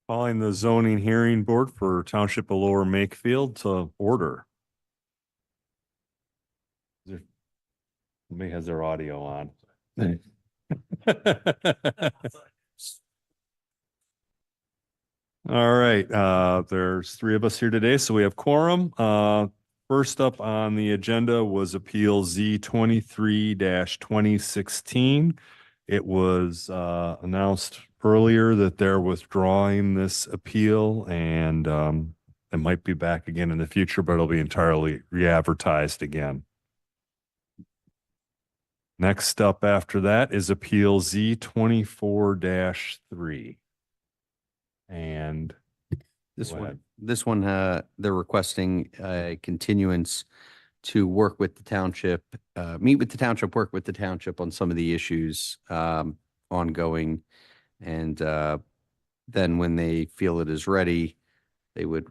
Calling the zoning hearing board for Township of Lower Makefield to order. Somebody has their audio on. All right, there's three of us here today, so we have quorum. First up on the agenda was Appeal Z23-2016. It was announced earlier that they're withdrawing this appeal, and it might be back again in the future, but it'll be entirely re-advertised again. Next up after that is Appeal Z24-3. And this one, they're requesting a continuance to work with the township, meet with the township, work with the township on some of the issues ongoing. And then when they feel it is ready, they would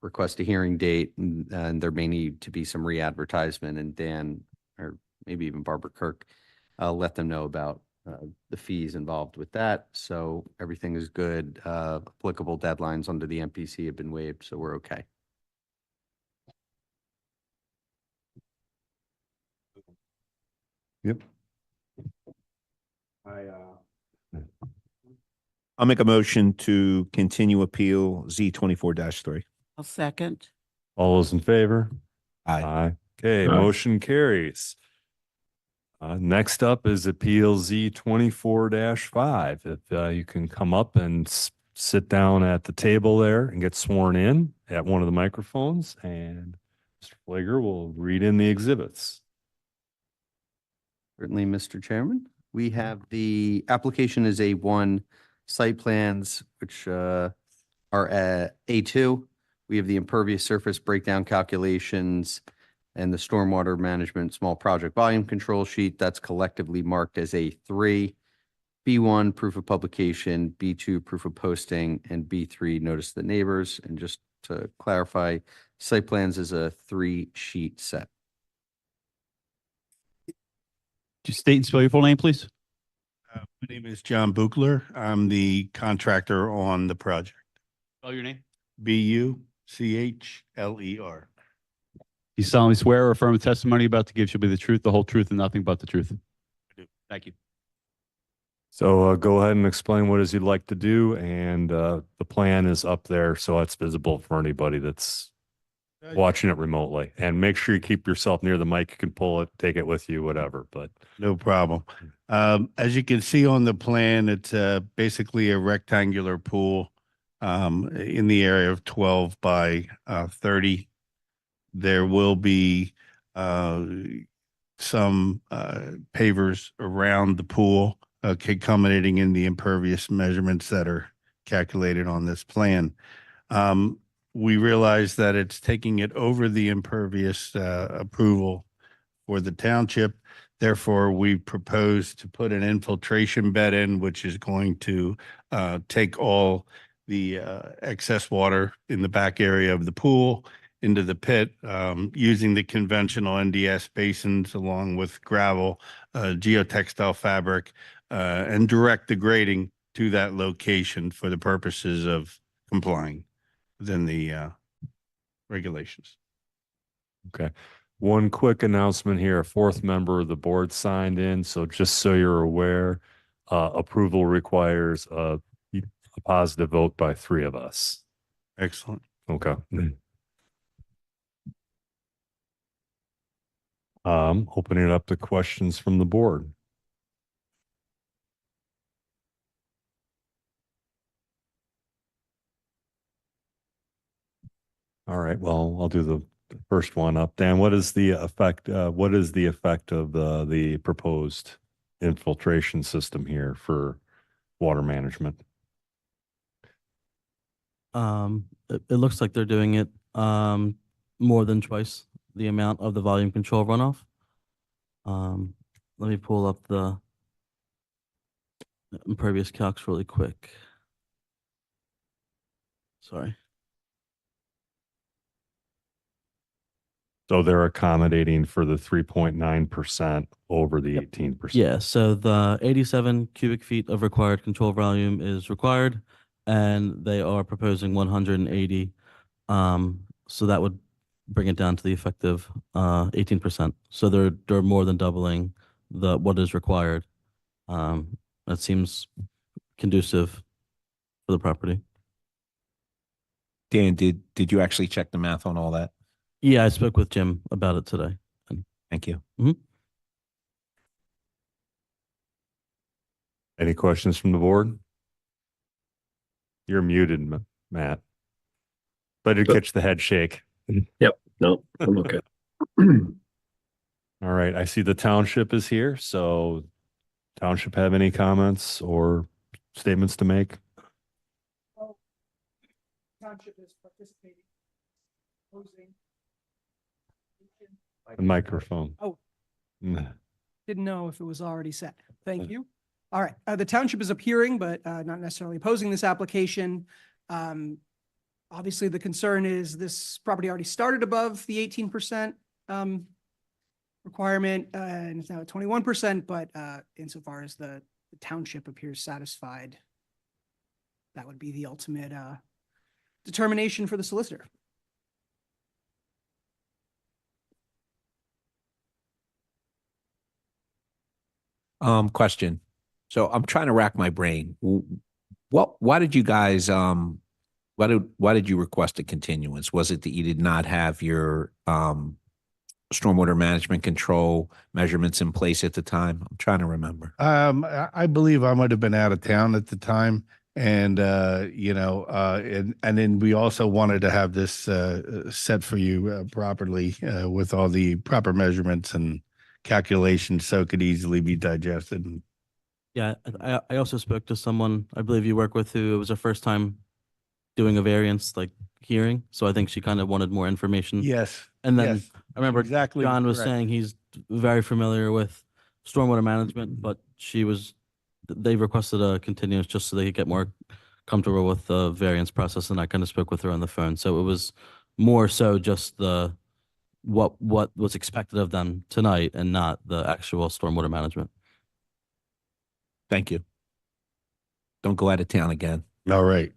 request a hearing date, and there may need to be some re-advertisement, and Dan, or maybe even Barbara Kirk, let them know about the fees involved with that. So everything is good. Applicable deadlines under the MPC have been waived, so we're okay. Yep. I'll make a motion to continue appeal Z24-3. I'll second. All those in favor? Aye. Okay, motion carries. Next up is Appeal Z24-5. If you can come up and sit down at the table there and get sworn in at one of the microphones, and Mr. Flager will read in the exhibits. Certainly, Mr. Chairman. We have the application is A1 site plans, which are at A2. We have the impervious surface breakdown calculations and the stormwater management small project volume control sheet. That's collectively marked as A3. B1, proof of publication, B2, proof of posting, and B3, notice to the neighbors. And just to clarify, site plans is a 3-sheet set. Just state and spell your full name, please. My name is John Buchler. I'm the contractor on the project. Spell your name. Buchler. You solemnly swear or affirm the testimony about to give shall be the truth, the whole truth, and nothing but the truth. I do. Thank you. So go ahead and explain what it is you'd like to do, and the plan is up there so it's visible for anybody that's watching it remotely. And make sure you keep yourself near the mic. You can pull it, take it with you, whatever. But No problem. As you can see on the plan, it's basically a rectangular pool in the area of 12 by 30. There will be some pavers around the pool, accommodating in the impervious measurements that are calculated on this plan. We realize that it's taking it over the impervious approval for the township. Therefore, we propose to put an infiltration bed in, which is going to take all the excess water in the back area of the pool into the pit, using the conventional NDS basins along with gravel, geotextile fabric, and direct the grading to that location for the purposes of complying within the regulations. okay. One quick announcement here. A fourth member of the board signed in. So just so you're aware, approval requires a positive vote by 3 of us. Excellent. Okay. Opening it up to questions from the board. All right, well, I'll do the first one up. Dan, what is the effect of the proposed infiltration system here for water management? It looks like they're doing it more than twice the amount of the volume control runoff. Let me pull up the impervious calcs really quick. Sorry. So they're accommodating for the 3.9% over the 18%. Yeah, so the 87 cubic feet of required control volume is required. and they are proposing 180. So that would bring it down to the effective 18%. So they're more than doubling what is required. That seems conducive for the property. Dan, did you actually check the math on all that? Yeah, I spoke with Jim about it today. Thank you. Any questions from the board? You're muted, Matt. But did catch the head shake. Yep. No, I'm okay. All right. I see the township is here. So township have any comments or statements to make? Township is participating, opposing. The microphone. Oh. Mm. Didn't know if it was already set. Thank you. All right. The township is appearing, but not necessarily opposing this application. Obviously, the concern is this property already started above the 18% requirement, and it's now at 21%, but insofar as the township appears satisfied, that would be the ultimate determination for the solicitor. Question. So I'm trying to rack my brain. Why did you guys, why did you request a continuance? Was it that you did not have your, stormwater management control measurements in place at the time? I'm trying to remember. I believe I might have been out of town at the time. And, and then we also wanted to have this, set for you properly, with all the proper measurements and calculations so it could easily be digested. Yeah, I also spoke to someone I believe you work with who it was her first time doing a variance like hearing. So I think she kind of wanted more information. Yes. And then yes, I remember exactly John was correct. saying he's very familiar with stormwater management, but they requested a continuance just so they could get more comfortable with the variance process. And I kind of spoke with her on the phone. So it was more so just what was expected of them tonight and not the actual stormwater management. Thank you. Don't go out of town again. All right.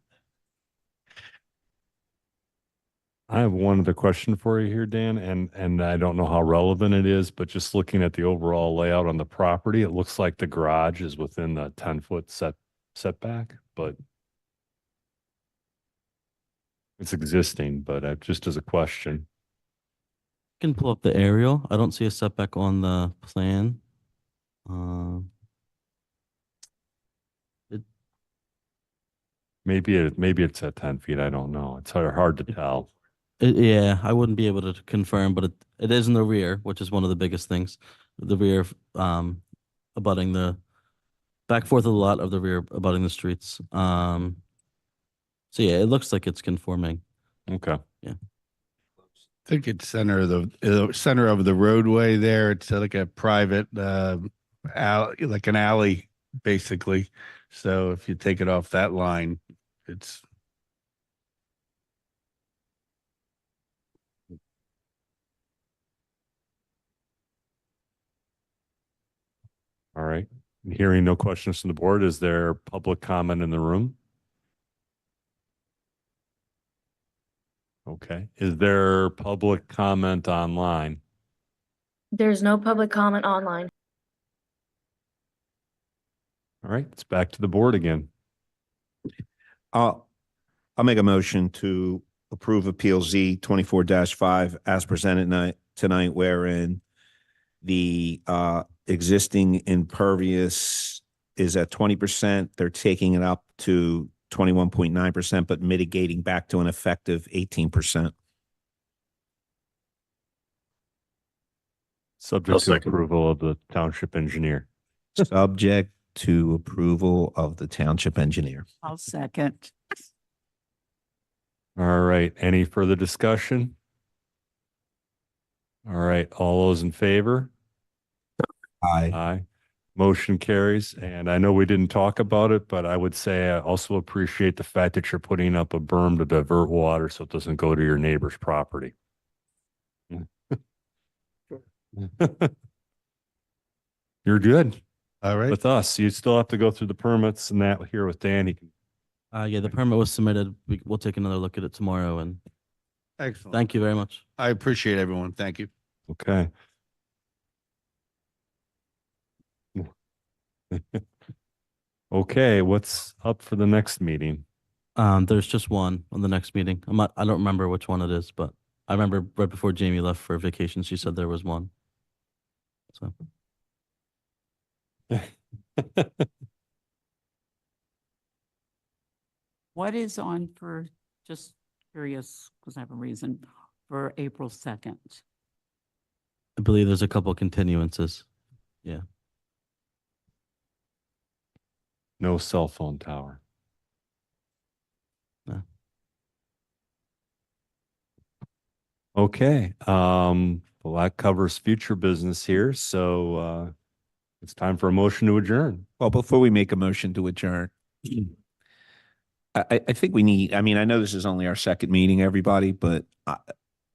I have one other question for you here, Dan, and I don't know how relevant it is, but just looking at the overall layout on the property, it looks like the garage is within the 10-foot setback, but it's existing, but just as a question. Can pull up the aerial. I don't see a setback on the plan. Maybe it's at 10 feet. I don't know. It's hard to tell. Yeah, I wouldn't be able to confirm, but it is in the rear, which is one of the biggest things. The rear, abutting the back fourth of the lot of the rear abutting the streets. So yeah, it looks like it's conforming. Okay. I think it's center of the roadway there. It's like a private alley, like an alley, basically. So if you take it off that line, it's All right. Hearing no questions from the board, is there public comment in the room? Okay. Is there public comment online? There's no public comment online. All right. It's back to the board again. I'll make a motion to approve Appeal Z 24-5 as presented tonight, wherein the existing impervious is at 20%. They're taking it up to 21.9%, but mitigating back to an effective 18%. Subject I'll to second. approval of the township engineer. Subject to approval of the township engineer. I'll second. All right. Any further discussion? All right. All those in favor? Aye. Aye. Motion carries. And I know we didn't talk about it, but I would say I also appreciate the fact that you're putting up a berm to divert water so it doesn't go to your neighbor's property. You're good all right. with us. You still have to go through the permits and that here with Dan. He can Yeah, the permit was submitted. We'll take another look at it tomorrow, and Excellent. thank you very much. I appreciate everyone. Thank you. Okay. Okay, what's up for the next meeting? There's just one on the next meeting. I don't remember which one it is, but I remember right before Jamie left for vacation, she said there was one. So What is on for, just curious, because I have a reason, for April 2nd? I believe there's a couple continuances. Yeah. No cell phone tower. No. Okay, well, that covers future business here, so it's time for a motion to adjourn. Well, before we make a motion to adjourn, I think we need, I mean, I know this is only our second meeting, everybody, but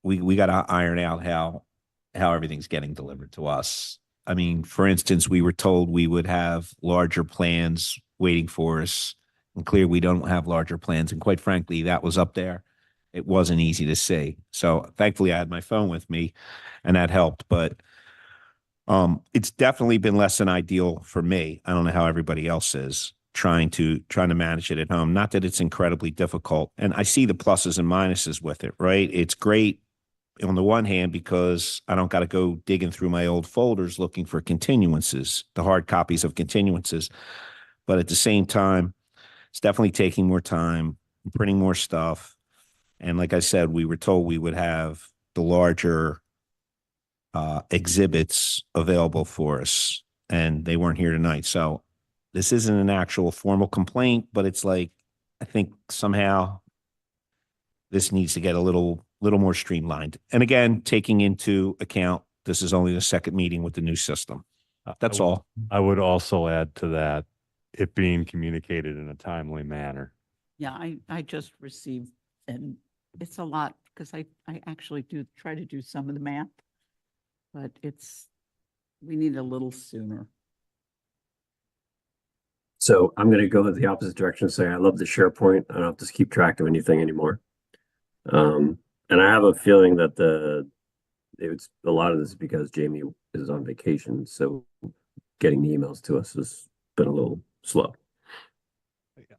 we got to iron out how everything's getting delivered to us. I mean, for instance, we were told we would have larger plans waiting for us, and clear we don't have larger plans. And quite frankly, that was up there. It wasn't easy to see. So thankfully I had my phone with me and that helped, but it's definitely been less than ideal for me. I don't know how everybody else is trying to manage it at home. Not that it's incredibly difficult. And I see the pluses and minuses with it, right? It's great on the one hand, because I don't got to go digging through my old folders looking for continuances, the hard copies of continuances. But at the same time, it's definitely taking more time, printing more stuff. And like I said, we were told we would have the larger exhibits available for us, and they weren't here tonight. So this isn't an actual formal complaint, but it's like, I think somehow this needs to get a little more streamlined. And again, taking into account, this is only the second meeting with the new system. That's all. I would also add to that, it being communicated in a timely manner. Yeah, I just received, and it's a lot, because I actually do try to do some of the math, but we need a little sooner. So I'm going to go the opposite direction and say I love the SharePoint. I don't have to keep track of anything anymore. And I have a feeling that a lot of this is because Jamie is on vacation. So getting the emails to us has been a little slow.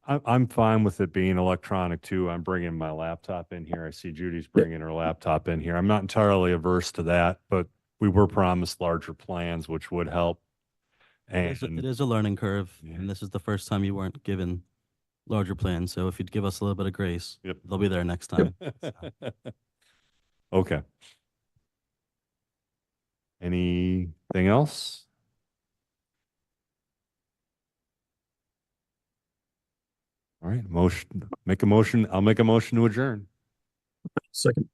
I'm fine with it being electronic too. I'm bringing my laptop in here. I see Judy's bringing her laptop in here. I'm not entirely averse to that, but we were promised larger plans, which would help. It And is a learning curve, Yeah. and this is the first time you weren't given larger plans. So if you'd give us a little bit of grace, Yep. they'll be there next time. Okay. Anything else? All right, make a motion. I'll make a motion to adjourn. Second.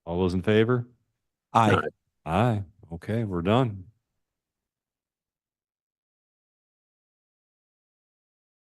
All those in favor? Aye. Aye. Okay, we're done.